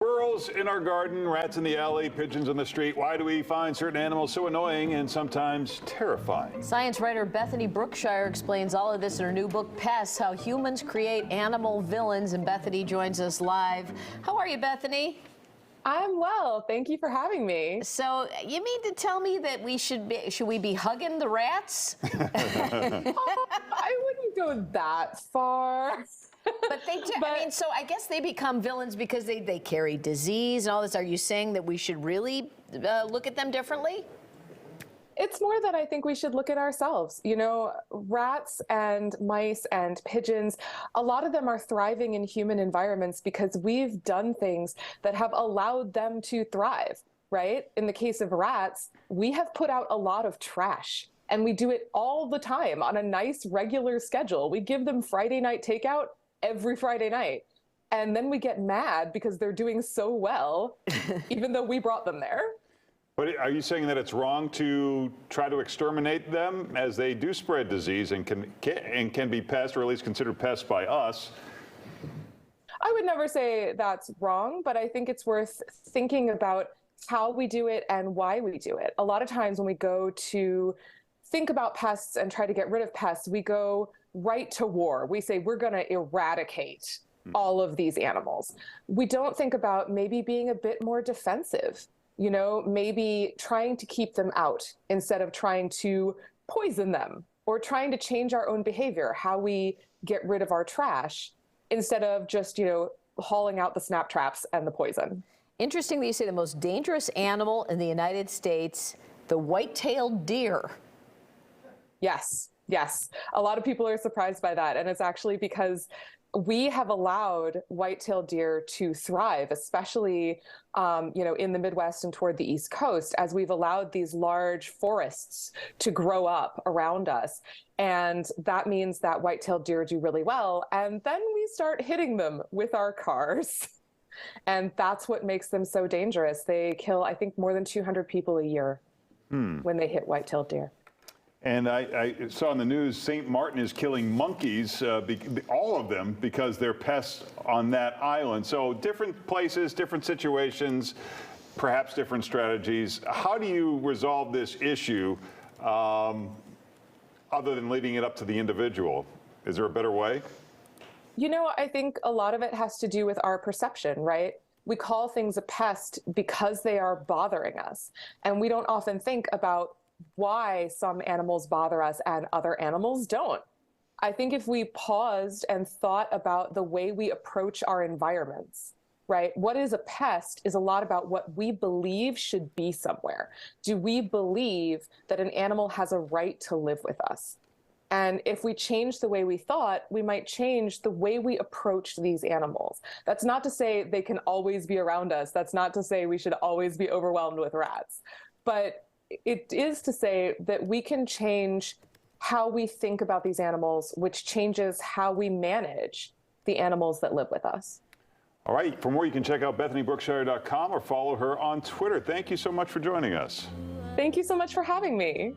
Squirrels in our garden, rats in the alley, pigeons on the street. Why do we find certain animals so annoying and sometimes terrifying? Science writer Bethany Brookshire explains all of this in her new book, Pests, How Humans Create Animal Villains. And Bethany joins us live. How are you, Bethany? I'm well. Thank you for having me. So you mean to tell me that should we be hugging the rats? I wouldn't go that far. But they do. I mean, so I guess they become villains because they carry disease and all this. Are you saying that we should really look at them differently? It's more that I think we should look at ourselves. You know, rats and mice and pigeons, a lot of them are thriving in human environments because we've done things that have allowed them to thrive, right? In the case of rats, we have put out a lot of trash. And we do it all the time on a nice regular schedule. We give them Friday night takeout every Friday night. And then we get mad because they're doing so well, even though we brought them there. But are you saying that it's wrong to try to exterminate them, as they do spread disease and can be pests, or at least considered pests by us? I would never say that's wrong, but I think it's worth thinking about how we do it and why we do it. A lot of times when we go to think about pests and try to get rid of pests, we go right to war. We say we're going to eradicate all of these animals. We don't think about maybe being a bit more defensive, you know, maybe trying to keep them out instead of trying to poison them, or trying to change our own behavior, how we get rid of our trash instead of just, you know, hauling out the snap traps and the poison. Interesting that you say the most dangerous animal in the United States, the white-tailed deer. Yes, yes. A lot of people are surprised by that. And it's actually because we have allowed white-tailed deer to thrive, especially you know, in the Midwest and toward the East Coast, as we've allowed these large forests to grow up around us. And that means that white-tailed deer do really well. And then we start hitting them with our cars. And that's what makes them so dangerous. They kill, I think, more than 200 people a year when they hit white-tailed deer. And I saw in the news St. Martin is killing monkeys, all of them, because they're pests on that island. So different places, different situations, perhaps different strategies. How do you resolve this issue other than leading it up to the individual? Is there a better way? You know, I think a lot of it has to do with our perception, right? We call things a pest because they are bothering us. And we don't often think about why some animals bother us and other animals don't. I think if we paused and thought about the way we approach our environments, right? What is a pest is a lot about what we believe should be somewhere. Do we believe that an animal has a right to live with us? And if we change the way we thought, we might change the way we approach these animals. That's not to say they can always be around us. That's not to say we should always be overwhelmed with rats. But it is to say that we can change how we think about these animals, which changes how we manage the animals that live with us. All right. For more, you can check out BethanyBrookshire.com or follow her on Twitter. Thank you so much for joining us. Thank you so much for having me.